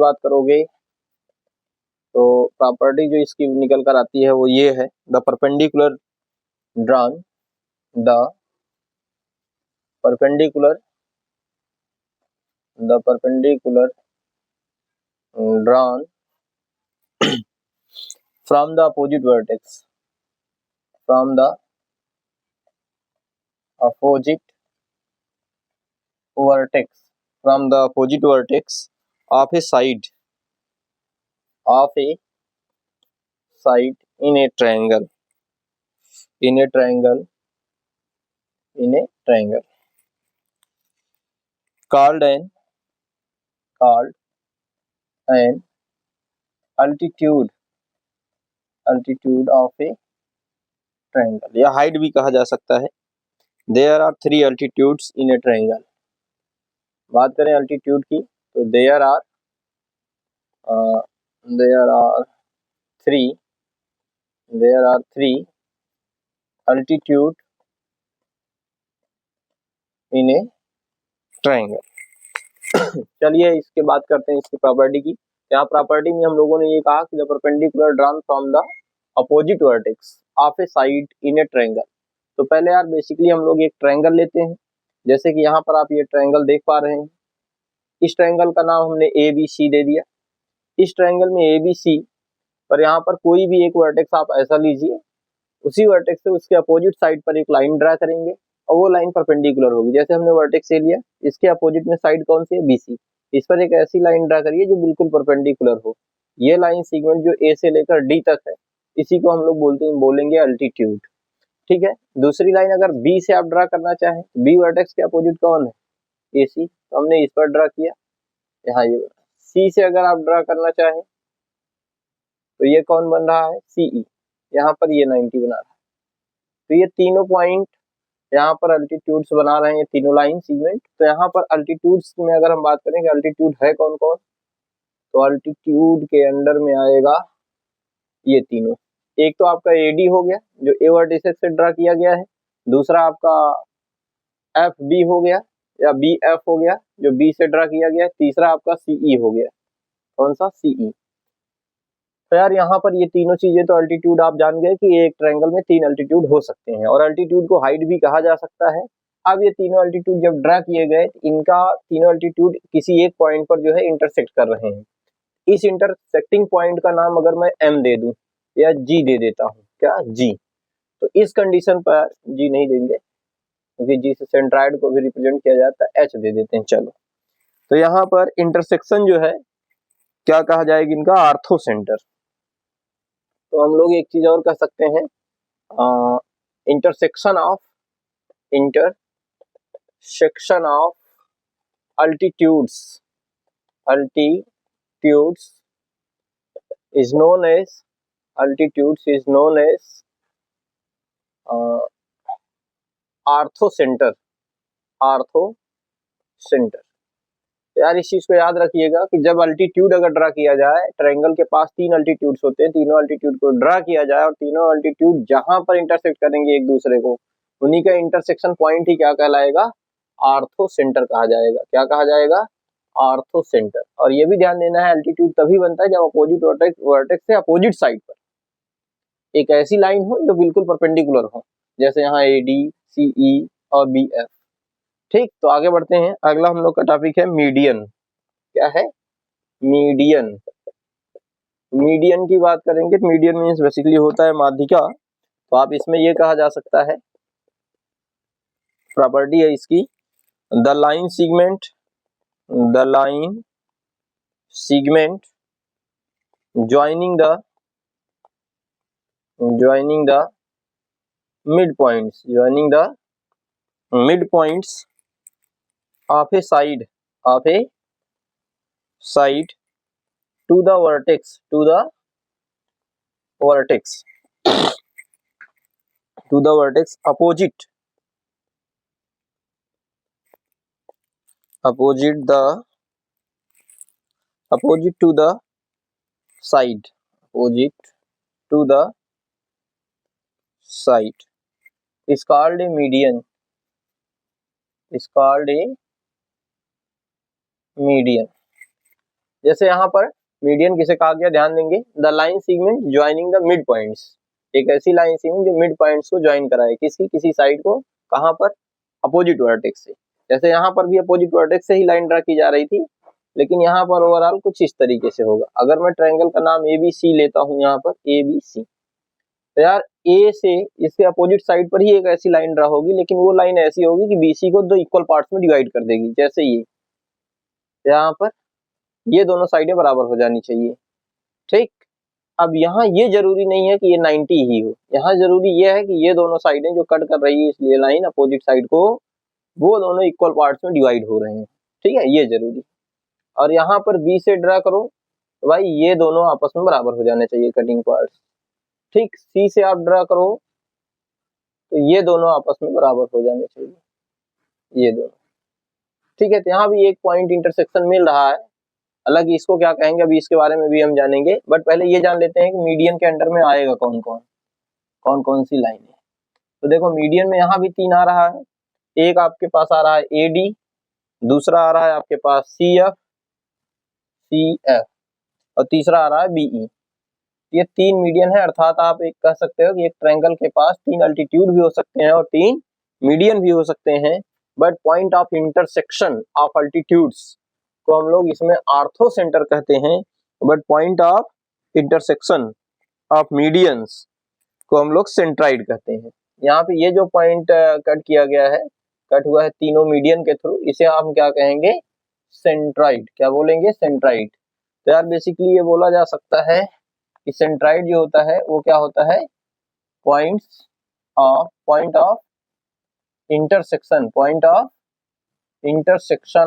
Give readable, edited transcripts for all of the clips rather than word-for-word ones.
बात करोगे तो प्रॉपर्टी जो इसकी निकल कर आती है वो ये है, the perpendicular drawn, the perpendicular drawn from the opposite vertex of a side in a triangle called an altitude of a triangle, या हाइट भी कहा जा सकता है। There are three altitudes in a triangle। बात करें अल्टीट्यूड की तो there are three altitude in a triangle। चलिए इसके बात करते हैं इसकी प्रॉपर्टी की। यहाँ प्रॉपर्टी में हम लोगों ने ये कहा कि the perpendicular drawn from the opposite vertex of a side in a triangle. तो पहले यार बेसिकली हम लोग एक ट्रायंगल लेते हैं, जैसे कि यहाँ पर आप ये ट्रायंगल देख पा रहे हैं। इस ट्रायंगल का नाम हमने ABC दे दिया। इस ट्रायंगल में ABC पर यहाँ पर कोई भी एक वर्टेक्स आप ऐसा लीजिए, उसी वर्टेक्स से उसके अपोजिट साइड पर एक लाइन ड्रा करेंगे और वो लाइन परपेंडिकुलर होगी। जैसे हमने वर्टेक्स ए लिया, इसके अपोजिट में साइड कौन सी है, BC। इस पर एक ऐसी लाइन ड्रा करिए जो बिल्कुल परपेंडिकुलर हो। ये लाइन सेगमेंट जो A से लेकर D तक है, इसी को हम लोग बोलेंगे अल्टीट्यूड। ठीक है। दूसरी लाइन अगर B से आप ड्रा करना चाहें, B वर्टेक्स के अपोजिट कौन है, AC, तो हमने इस पर ड्रा किया, यहाँ ये। C से अगर आप ड्रा करना चाहें तो ये कौन बन रहा है, CE, यहाँ पर ये 90 बना रहा है। तो ये तीनों पॉइंट यहाँ पर अल्टीट्यूड्स बना रहे हैं, ये तीनों लाइन सीगमेंट। तो यहाँ पर अल्टीट्यूड्स में अगर हम बात करें कि अल्टीट्यूड है कौन कौन, तो अल्टीट्यूड के अंडर में आएगा ये तीनों। एक तो आपका AD हो गया जो A वर्टिसेस से ड्रा किया गया है, दूसरा आपका FB हो गया या BF हो गया जो B से ड्रा किया गया है, तीसरा आपका CE हो गया। कौन सा, CE। तो यार यहाँ पर ये तीनों चीजें तो अल्टीट्यूड आप जान गए कि एक ट्रायंगल में 3 अल्टीट्यूड हो सकते हैं, और अल्टीट्यूड को हाइट भी कहा जा सकता है। अब ये तीनों अल्टीट्यूड जब ड्रा किए गए, इनका तीनों अल्टीट्यूड किसी एक पॉइंट पर जो है इंटरसेक्ट कर रहे हैं। इस इंटरसेक्टिंग पॉइंट का नाम अगर मैं M दे दूं या G दे देता हूँ, क्या G, तो इस कंडीशन पर G नहीं देंगे क्योंकि G से सेंट्राइड को भी रिप्रेजेंट किया जाता है, H दे देते हैं। चलो, तो यहाँ पर इंटरसेक्शन जो है क्या कहा जाएगा, इनका आर्थो सेंटर। तो हम लोग एक चीज और कह सकते हैं, intersection of altitudes is known as ortho centre. यार इस चीज को याद रखिएगा कि जब अल्टीट्यूड अगर ड्रा किया जाए, ट्रायंगल के पास 3 अल्टीट्यूड्स होते हैं, तीनों अल्टीट्यूड को ड्रा किया जाए और तीनों अल्टीट्यूड जहां पर इंटरसेक्ट करेंगे एक दूसरे को, उन्हीं का इंटरसेक्शन पॉइंट ही क्या कहलाएगा, आर्थो सेंटर कहा जाएगा। क्या कहा जाएगा, आर्थो सेंटर। और ये भी ध्यान देना है, अल्टीट्यूड तभी बनता है जब अपोजिट वर्टेक्स से अपोजिट साइड पर एक ऐसी लाइन हो जो बिल्कुल परपेंडिकुलर हो, जैसे यहाँ AD, CE और BF। ठीक, तो आगे बढ़ते हैं। अगला हम लोग का टॉपिक है मीडियन। क्या है, मीडियन। मीडियन की बात करेंगे तो मीडियन मीन्स बेसिकली होता है माध्यिका। तो आप इसमें ये कहा जा सकता है, प्रॉपर्टी है इसकी, the line segment joining the mid points of a side to the vertex opposite to the side is called a median। जैसे यहाँ पर मीडियन किसे कहा गया, ध्यान देंगे, the line segment joining the mid points, एक ऐसी लाइन सेगमेंट जो मिड पॉइंट्स को ज्वाइन कराए, किसी साइड को, कहाँ पर, अपोजिट वर्टेक्स से। जैसे यहाँ पर भी अपोजिट वर्टेक्स से ही लाइन ड्रा की जा रही थी, लेकिन यहाँ पर ओवरऑल कुछ इस तरीके से होगा। अगर मैं ट्रायंगल का नाम ABC लेता हूँ, यहाँ पर ABC, तो यार ए से इसके अपोजिट साइड पर ही एक ऐसी लाइन ड्रा होगी, लेकिन वो लाइन ऐसी होगी कि BC को दो इक्वल पार्ट्स में डिवाइड कर देगी। जैसे ये यहाँ पर ये दोनों साइडें बराबर हो जानी चाहिए, ठीक। अब यहाँ ये जरूरी नहीं है कि ये 90 ही हो, यहाँ जरूरी ये है कि ये दोनों साइडें जो कट कर रही है इसलिए लाइन अपोजिट साइड को, वो दोनों इक्वल पार्ट्स में डिवाइड हो रहे हैं, ठीक है, ये जरूरी। और यहाँ पर B से ड्रा करो तो भाई ये दोनों आपस में बराबर हो जाने चाहिए कटिंग पार्ट्स, ठीक। C से आप ड्रा करो तो ये दोनों आपस में बराबर हो जाने चाहिए, ये दोनों, ठीक है। तो यहाँ भी एक पॉइंट इंटरसेक्शन मिल रहा है, हालांकि इसको क्या कहेंगे अभी इसके बारे में भी हम जानेंगे, बट पहले ये जान लेते हैं कि मीडियन के अंडर में आएगा कौन कौन सी लाइन है। तो देखो मीडियन में यहाँ भी 3 आ रहा है, एक आपके पास आ रहा है AD, दूसरा आ रहा है आपके पास CF और तीसरा आ रहा है BE। ये 3 मीडियन है, अर्थात आप एक कह सकते हो कि एक ट्रायंगल के पास 3 अल्टीट्यूड भी हो सकते हैं और 3 मीडियन भी हो सकते हैं, but point of intersection of altitudes को हम लोग इसमें आर्थो सेंटर कहते हैं, but point of intersection of medians को हम लोग सेंट्राइड कहते हैं। यहाँ पे ये जो पॉइंट कट किया गया है, कट हुआ है तीनों मीडियन के थ्रू, इसे हम क्या कहेंगे, सेंट्राइड। क्या बोलेंगे, सेंट्राइड। तो यार बेसिकली ये बोला जा सकता है कि सेंट्राइड जो होता है वो क्या होता है, point of intersection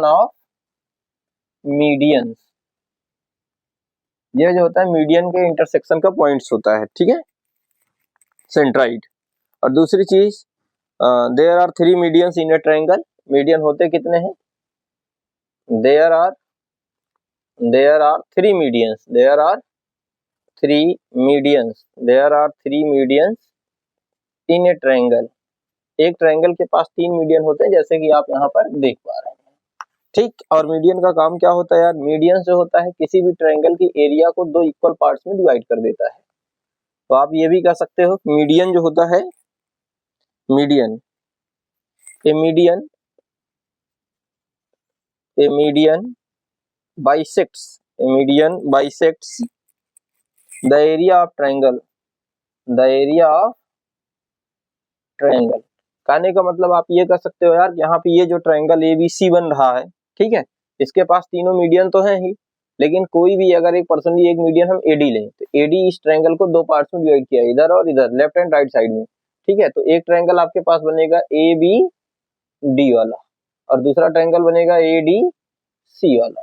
of medians, ये जो होता है मीडियन के इंटरसेक्शन का पॉइंट्स होता है, ठीक है, सेंट्राइड। और दूसरी चीज, there are 3 medians in a triangle, median होते कितने हैं, there are 3 medians, there are 3 medians in a triangle, एक ट्रायंगल के पास 3 मीडियन होते हैं, जैसे कि आप यहाँ पर देख पा रहे हैं, ठीक। और मीडियन का काम क्या होता है यार, मीडियन जो होता है किसी भी ट्रायंगल की एरिया को 2 इक्वल पार्ट्स में डिवाइड कर देता है। तो आप ये भी कह सकते हो मीडियन जो होता है, median bisects the area of triangle, कहने का मतलब आप ये कह सकते हो यार, यहाँ पे ये जो ट्रायंगल ABC बन रहा है, ठीक है, इसके पास तीनों मीडियन तो हैं ही, लेकिन कोई भी अगर एक पर्सनली एक मीडियन हम AD लें तो AD इस ट्रायंगल को 2 पार्ट्स में डिवाइड किया, इधर और इधर, लेफ्ट एंड राइट साइड में, ठीक है। तो एक ट्रायंगल आपके पास बनेगा ABD वाला और दूसरा ट्रायंगल बनेगा ADC वाला।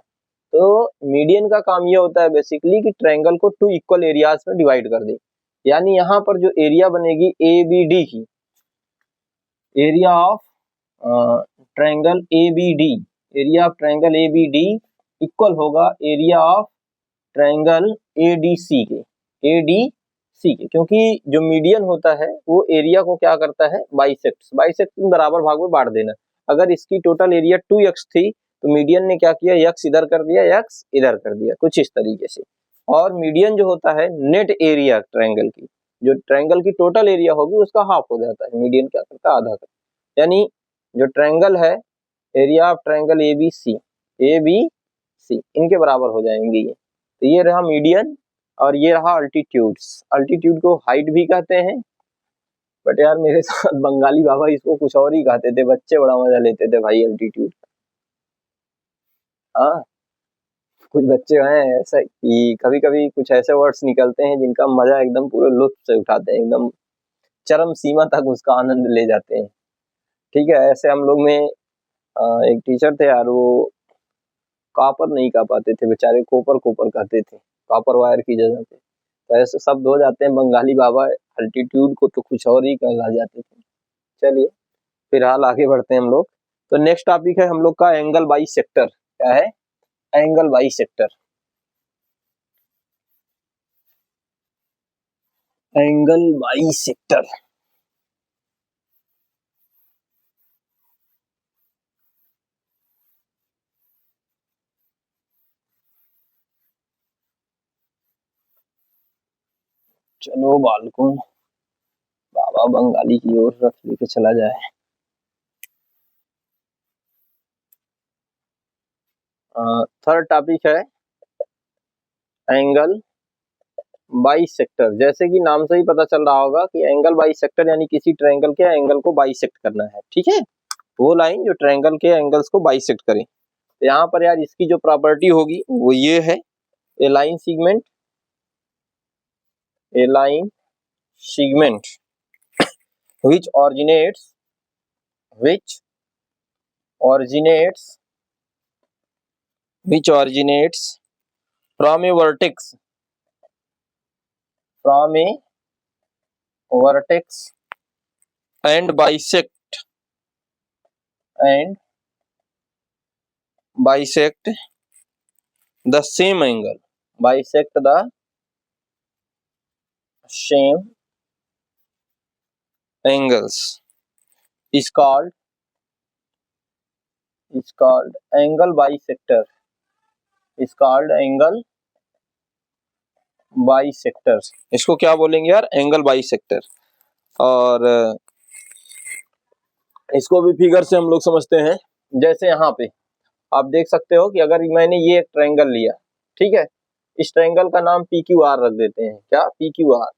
तो मीडियन का काम ये होता है बेसिकली कि ट्रायंगल को 2 इक्वल एरियाज में डिवाइड कर दे, यानी यहाँ पर जो एरिया बनेगी ABD की, area of triangle ABD equal होगा एरिया ऑफ ट्रायंगल ADC के, क्योंकि जो मीडियन होता है वो एरिया को क्या करता है, बाइसेक्ट में बराबर भाग में बांट देना। अगर इसकी टोटल एरिया 2x थी तो मीडियन ने क्या किया, x इधर कर दिया, x इधर कर दिया, कुछ इस तरीके से। और मीडियन जो होता है नेट एरिया ट्रायंगल की, जो ट्रायंगल की टोटल एरिया होगी उसका हाफ हो जाता है, मीडियन क्या करता है, आधा करता है। यानी जो ट्रायंगल है, एरिया ऑफ ट्रायंगल ABC इनके बराबर हो जाएंगे ये। तो ये रहा मीडियन और ये रहा अल्टीट्यूड को हाइट भी कहते हैं, बट यार मेरे साथ बंगाली बाबा इसको कुछ और ही कहते थे, बच्चे बड़ा मजा लेते थे भाई अल्टीट्यूड। हाँ, कुछ बच्चे हैं ऐसा कि कभी कभी कुछ ऐसे वर्ड्स निकलते हैं जिनका मजा एकदम पूरे लुत्फ से उठाते हैं, एकदम चरम सीमा तक उसका आनंद ले जाते हैं, ठीक है। ऐसे हम लोग में एक टीचर थे यार, वो कॉपर नहीं कह पाते थे बेचारे, कोपर कहते थे, कॉपर वायर की जगह पे। तो ऐसे शब्द हो जाते हैं, बंगाली बाबा अल्टीट्यूड को तो कुछ और ही कहला जाते थे। चलिए फिलहाल आगे बढ़ते हैं हम लोग। तो नेक्स्ट टॉपिक है हम लोग का एंगल बाइसेक्टर। क्या है, एंगल बाइसेक्टर। एंगल बाइसेक्टर चलो बालकों, बाबा बंगाली की ओर रथ लेके चला जाए। थर्ड टॉपिक है एंगल बाइसेक्टर। जैसे कि नाम से ही पता चल रहा होगा कि एंगल बाइसेक्टर यानी किसी ट्रायंगल के एंगल को बाइसेक्ट करना है, ठीक है। वो लाइन जो ट्रायंगल के एंगल्स को बाइसेक्ट करे। तो यहाँ पर यार इसकी जो प्रॉपर्टी होगी वो ये है, a line segment which originates from a vertex and bisect the same angle, is called angle bisector, इसको क्या बोलेंगे यार, एंगल बाइसेक्टर। और इसको भी फिगर से हम लोग समझते हैं। जैसे यहाँ पे आप देख सकते हो कि अगर मैंने ये एक ट्रायंगल लिया, ठीक है, इस ट्रायंगल का नाम पी क्यू आर रख देते हैं, क्या, पी क्यू आर।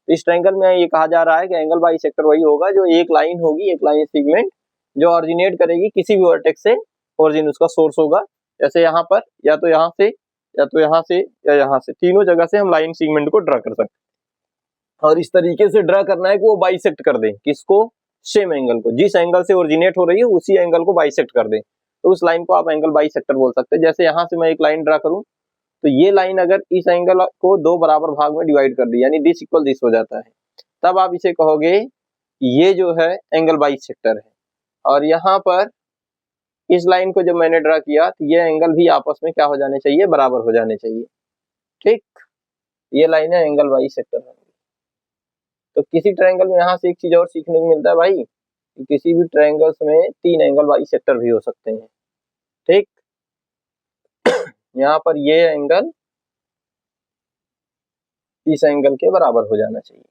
इस ट्रायंगल में ये कहा जा रहा है कि एंगल बाइसेक्टर वही होगा जो एक लाइन होगी, एक लाइन सेगमेंट जो ऑरिजिनेट करेगी किसी भी वर्टेक्स से, ओरिजिन उसका सोर्स होगा। जैसे यहाँ पर या तो यहाँ से या तो यहाँ से या यहाँ से, तीनों जगह से हम लाइन सेगमेंट को ड्रा कर सकते हैं। और इस तरीके से ड्रा करना है कि वो बाइसेक्ट कर दे किसको, सेम एंगल को, जिस एंगल से ओरिजिनेट हो रही है उसी एंगल को बाइसेक्ट कर दे। तो उस लाइन को आप एंगल बाइसेक्टर बोल सकते हैं। जैसे यहाँ से मैं एक लाइन ड्रा करूं तो ये लाइन अगर इस एंगल को दो बराबर भाग में डिवाइड कर दी, यानी दिस इक्वल दिस हो जाता है, तब आप इसे कहोगे ये जो है एंगल बाइसेक्टर है। और यहाँ पर इस लाइन को जब मैंने ड्रा किया तो ये एंगल भी आपस में क्या हो जाने चाहिए, बराबर हो जाने चाहिए, ठीक। ये लाइन है एंगल बाइसेक्टर। तो किसी ट्रायंगल में यहाँ से एक चीज और सीखने को मिलता है भाई, कि किसी भी ट्रायंगल्स में तीन एंगल बाइसेक्टर भी हो सकते हैं, ठीक। यहाँ पर ये एंगल इस एंगल के बराबर हो जाना चाहिए।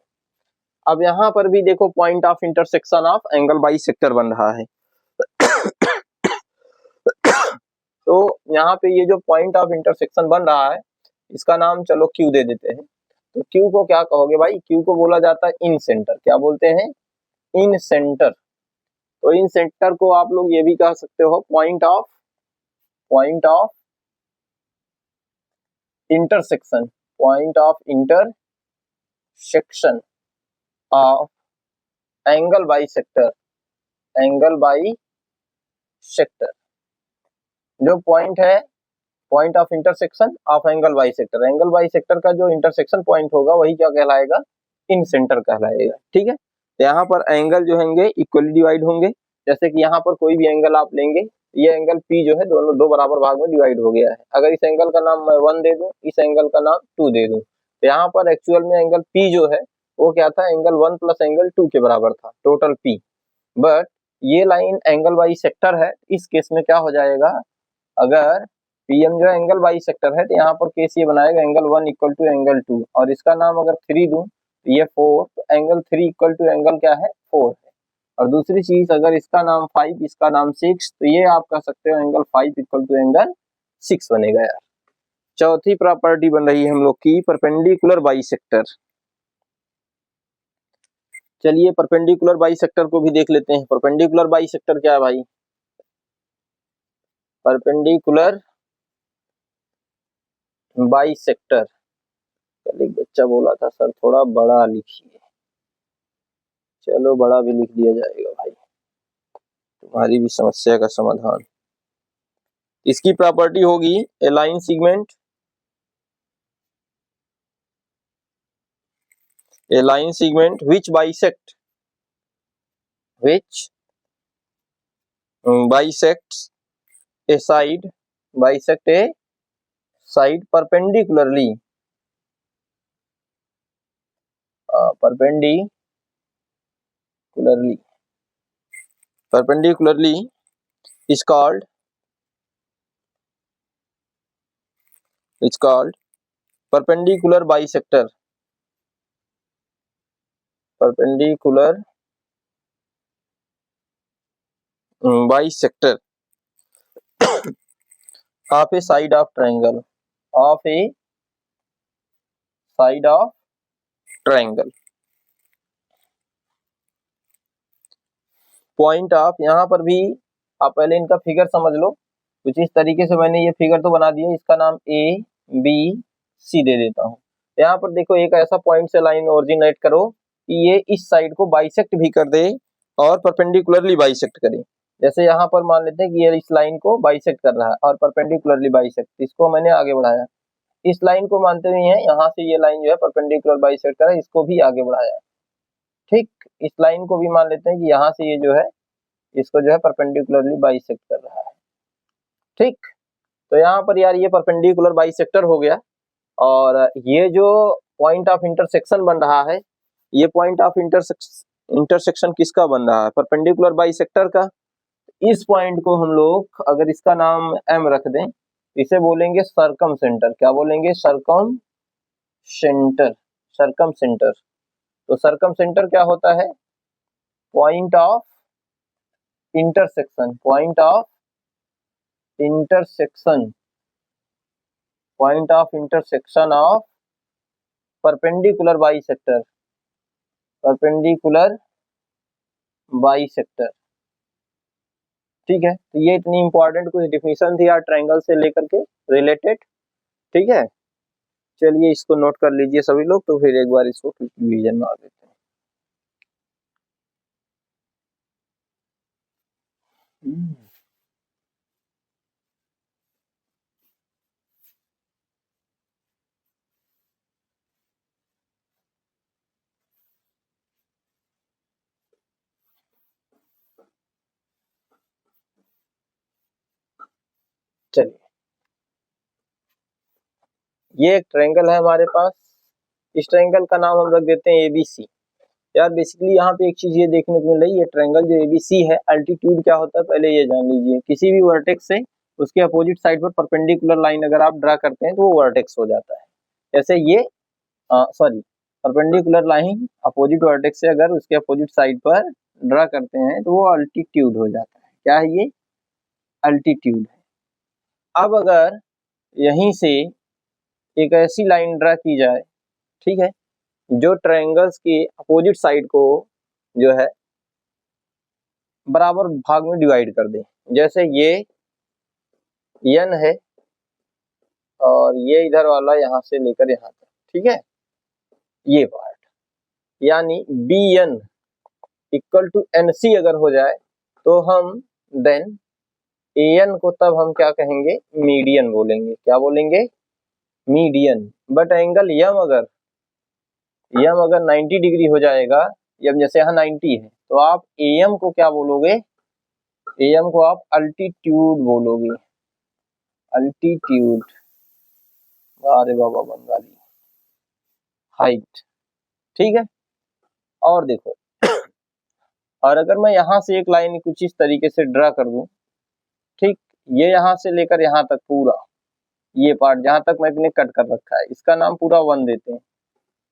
अब यहाँ पर भी देखो point of intersection of angle bisector बन रहा है। तो यहाँ पे ये जो पॉइंट ऑफ इंटरसेक्शन बन रहा है इसका नाम चलो क्यू दे देते हैं। तो क्यू को क्या कहोगे भाई, क्यू को बोला जाता है इन सेंटर। क्या बोलते हैं, इन सेंटर। तो इन सेंटर को आप लोग ये भी कह सकते हो point of intersection, of angle bisector, जो पॉइंट है point of intersection of angle bisector. Angle bisector का जो इंटरसेक्शन पॉइंट होगा वही क्या कहलाएगा, इन सेंटर कहलाएगा, ठीक है। तो यहाँ पर एंगल जो होंगे इक्वली डिवाइड होंगे। जैसे कि यहाँ पर कोई भी एंगल आप लेंगे, ये एंगल P जो है दोनों दो बराबर भाग में डिवाइड हो गया है। अगर इस एंगल का नाम मैं 1 दे दूं, इस एंगल का नाम 2 दे दूं, तो यहाँ पर एक्चुअल में एंगल P जो है वो क्या था, एंगल 1 प्लस एंगल 2 के बराबर था, टोटल P। बट ये लाइन एंगल बाइसेक्टर है, इस केस में क्या हो जाएगा, अगर PM जो एंगल बाइसेक्टर है तो यहाँ पर केस ये बनाएगा एंगल 1 इक्वल टू एंगल 2, और इसका नाम अगर 3 दूं तो ये 4, तो एंगल 3 इक्वल टू एंगल क्या है, 4 है। और दूसरी चीज अगर इसका नाम 5 इसका नाम 6, तो ये आप कह सकते हो एंगल 5 इक्वल टू एंगल 6 बनेगा यार। चौथी प्रॉपर्टी बन रही है हम लोग की परपेंडिकुलर बाइसेक्टर। चलिए परपेंडिकुलर बाइसेक्टर को भी देख लेते हैं। परपेंडिकुलर बाइसेक्टर क्या है भाई, परपेंडिकुलर बाइसेक्टर, कल एक बच्चा बोला था सर थोड़ा बड़ा लिखिए, चलो बड़ा भी लिख दिया जाएगा भाई, तुम्हारी भी समस्या का समाधान। इसकी प्रॉपर्टी होगी a line segment which bisects a side perpendicularly is called perpendicular bisector, perpendicular bisector of a side of triangle, of a side of triangle. Point of, यहाँ पर भी आप पहले इनका फिगर समझ लो। कुछ इस तरीके से मैंने ये फिगर तो बना दिया, इसका नाम ए बी सी दे देता हूँ। यहाँ पर देखो एक ऐसा पॉइंट से लाइन ओरिजिनेट करो कि ये इस साइड को बाइसेक्ट भी कर दे और परपेंडिकुलरली बाइसेक्ट करे। जैसे यहाँ पर मान लेते हैं कि ये इस लाइन को बाइसेक्ट कर रहा है और परपेंडिकुलरली बाइसेक्ट, इसको मैंने आगे बढ़ाया। इस लाइन को मानते हुए हैं यहाँ से ये लाइन जो है परपेंडिकुलर बाइसेक्ट कर रहा है, इसको भी आगे बढ़ाया। ठीक, इस लाइन को भी मान लेते हैं कि यहाँ से ये जो है इसको जो है परपेंडिकुलरली बाइसेक्ट कर रहा है। ठीक, तो यहाँ पर यार ये परपेंडिकुलर बाइसेक्टर हो गया। और ये जो पॉइंट ऑफ इंटरसेक्शन बन रहा है, ये पॉइंट ऑफ इंटरसेक्शन किसका बन रहा है? परपेंडिकुलर बाइसेक्टर का। इस पॉइंट को हम लोग अगर इसका नाम एम रख दें, इसे बोलेंगे सर्कम सेंटर। क्या बोलेंगे? Circum centre, circum centre. तो सर्कम सेंटर क्या होता है? Point of intersection, point of intersection, point of intersection of perpendicular bisector, perpendicular bisector. ठीक है, तो ये इतनी इंपॉर्टेंट कुछ डिफिनेशन थी यार ट्रायंगल से लेकर के रिलेटेड। ठीक है, चलिए इसको नोट कर लीजिए सभी लोग, तो फिर एक बार इसको रिवीजन मार देते हैं। चलिए, ये एक ट्रायंगल है हमारे पास। इस ट्रायंगल का नाम हम रख देते हैं एबीसी। यार बेसिकली यहाँ पे एक चीज ये देखने को मिल रही है, ट्रायंगल जो एबीसी है, अल्टीट्यूड क्या होता है पहले ये जान लीजिए। किसी भी वर्टेक्स से उसके अपोजिट साइड पर परपेंडिकुलर लाइन अगर आप ड्रा करते हैं तो वो वर्टेक्स हो जाता है। जैसे ये sorry, perpendicular line opposite vertex से अगर उसके अपोजिट साइड पर ड्रा करते हैं तो वो अल्टीट्यूड हो जाता है। क्या है ये? अल्टीट्यूड है। अब अगर यहीं से एक ऐसी लाइन ड्रा की जाए, ठीक है, जो ट्रायंगल्स के अपोजिट साइड को जो है बराबर भाग में डिवाइड कर दे। जैसे ये n है और ये इधर वाला यहाँ से लेकर यहाँ तक, ठीक है, ये पार्ट, यानी bn इक्वल टू nc अगर हो जाए तो हम देन an को तब हम क्या कहेंगे? मीडियन बोलेंगे। क्या बोलेंगे? मीडियन। बट एंगल यम अगर 90 डिग्री हो जाएगा, यम जैसे यहाँ 90 है, तो आप am को क्या बोलोगे? am को आप अल्टीट्यूड बोलोगे, अल्टीट्यूड। अरे बाबा बंगाली, हाइट। ठीक है, और देखो और अगर मैं यहाँ से एक लाइन कुछ इस तरीके से ड्रा कर दूं, ठीक, ये यहाँ से लेकर यहाँ तक पूरा ये पार्ट जहां तक मैंने कट कर रखा है, इसका नाम पूरा 1 देते हैं।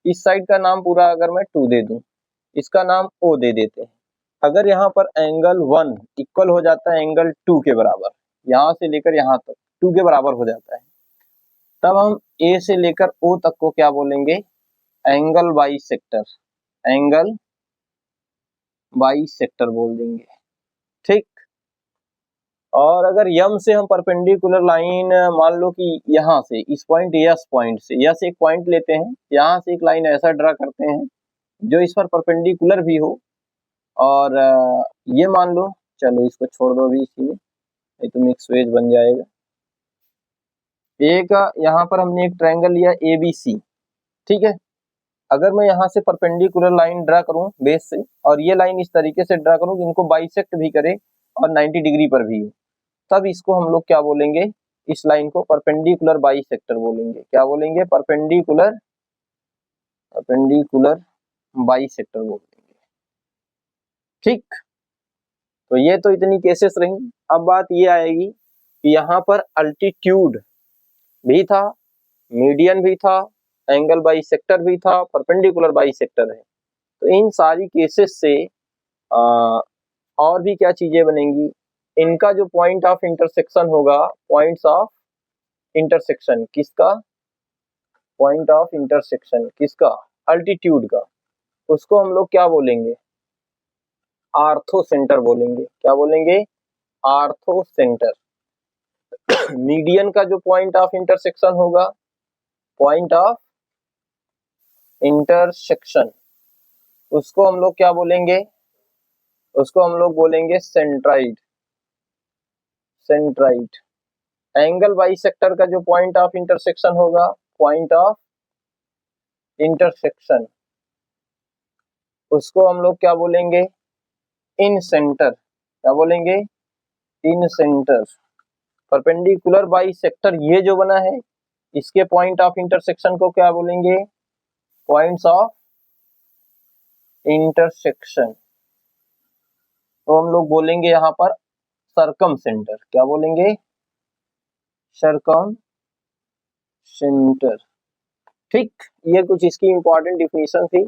इस साइड का नाम पूरा अगर मैं 2 दे दूं, इसका नाम O दे देते हैं। अगर यहाँ पर एंगल 1 इक्वल हो जाता है एंगल 2 के बराबर, यहाँ से लेकर यहाँ तक 2 के बराबर हो जाता है, तब हम A से लेकर O तक को क्या बोलेंगे? एंगल बाइसेक्टर, एंगल बाइसेक्टर बोल देंगे। ठीक, और अगर यम से हम परपेंडिकुलर लाइन मान लो कि यहाँ से इस पॉइंट यस पॉइंट से यस एक पॉइंट लेते हैं, यहाँ से एक लाइन ऐसा ड्रा करते हैं जो इस पर परपेंडिकुलर भी हो, और ये मान लो, चलो इसको छोड़ दो अभी इसी में, नहीं तो मिक्स वेज बन जाएगा। एक यहाँ पर हमने एक ट्रायंगल लिया ABC, ठीक है, अगर मैं यहाँ से परपेंडिकुलर लाइन ड्रा करूं बेस से, और ये लाइन इस तरीके से ड्रा करूं कि इनको बाइसेक्ट भी करे और 90 डिग्री पर भी हो, तब इसको हम लोग क्या बोलेंगे? इस लाइन को परपेंडिकुलर बाइसेक्टर बोलेंगे। क्या बोलेंगे? परपेंडिकुलर बाइसेक्टर बोलेंगे। ठीक, तो ये तो इतनी केसेस रही। अब बात ये आएगी कि यहाँ पर अल्टीट्यूड भी था, मीडियन भी था, एंगल बाइसेक्टर भी था, परपेंडिकुलर बाइसेक्टर है। तो इन सारी केसेस से और भी क्या चीजें बनेंगी, इनका जो पॉइंट ऑफ इंटरसेक्शन होगा, पॉइंट्स ऑफ इंटरसेक्शन किसका, पॉइंट ऑफ इंटरसेक्शन किसका, अल्टीट्यूड का, उसको हम लोग क्या बोलेंगे, आर्थो सेंटर बोलेंगे। क्या बोलेंगे, आर्थो सेंटर। मीडियन का जो पॉइंट ऑफ इंटरसेक्शन होगा, पॉइंट ऑफ इंटरसेक्शन, उसको हम लोग क्या बोलेंगे, उसको हम लोग बोलेंगे सेंट्राइड, सेंट्राइड। एंगल बाइसेक्टर का जो पॉइंट ऑफ इंटरसेक्शन होगा, पॉइंट ऑफ इंटरसेक्शन, उसको हम लोग क्या बोलेंगे, इन सेंटर। क्या बोलेंगे, इन सेंटर। परपेंडिकुलर बाइसेक्टर ये जो बना है, इसके पॉइंट ऑफ इंटरसेक्शन को क्या बोलेंगे, पॉइंट्स ऑफ इंटरसेक्शन। तो हम लोग बोलेंगे यहाँ पर सरकम सेंटर। क्या बोलेंगे, सरकम सेंटर। ठीक, ये कुछ इसकी इंपॉर्टेंट डिफिनीशन थी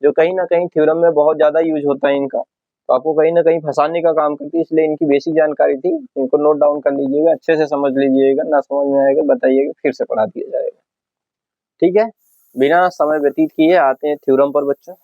जो कहीं ना कहीं थ्योरम में बहुत ज्यादा यूज होता है इनका, तो आपको कहीं ना कहीं फंसाने का काम करती है, इसलिए इनकी बेसिक जानकारी थी, इनको नोट डाउन कर लीजिएगा, अच्छे से समझ लीजिएगा, ना समझ में आएगा बताइएगा, फिर से पढ़ा दिया जाएगा। ठीक है, बिना समय व्यतीत किए आते हैं थ्योरम पर बच्चों।